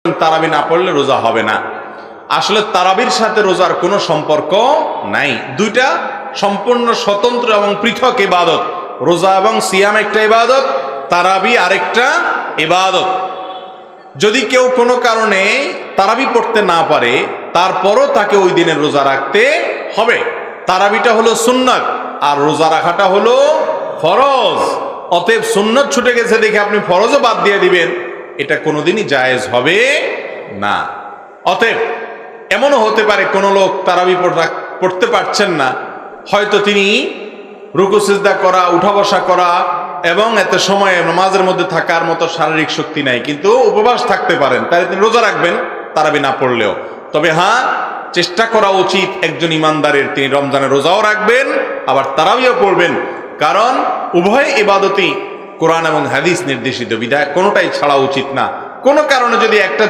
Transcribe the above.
তারাবি না পড়লে রোজা হবে না। আসলে তারাবির সাথে রোজার কোনো সম্পর্ক নাই, দুইটা সম্পূর্ণ স্বতন্ত্র এবং পৃথক ইবাদত। রোজা এবং সিয়াম একটা ইবাদত, তারাবি আরেকটা ইবাদত। যদি কেউ কোনো কারণে তারাবি পড়তে না পারে, তারপরও তাকে ওই দিনের রোজা রাখতে হবে। তারাবিটা হলো সুন্নাত আর রোজা রাখাটা হলো ফরজ। অতএব সুন্নাত ছুটে গেছে দেখে আপনি ফরজও বাদ দিয়ে দিবেন, এটা কোনোদিনই জায়েজ হবে না। অতএব এমনও হতে পারে কোনো লোক তারাবি পড়তে পারছেন না, হয়তো তিনি রুকু সিজদা করা, উঠা বসা করা এবং এত সময় নামাজের মধ্যে থাকার মতো শারীরিক শক্তি নাই, কিন্তু উপবাস থাকতে পারেন, তাই তিনি রোজা রাখবেন তারাবি না পড়লেও। তবে হ্যাঁ, চেষ্টা করা উচিত একজন ইমানদারের, তিনি রমজানের রোজাও রাখবেন আবার তারাবিও পড়বেন, কারণ উভয় ইবাদতই কোরআন এবং হাদিস নির্দেশিত, বিধায় কোনোটাই ছাড়া উচিত না। কোনো কারণে যদি একটা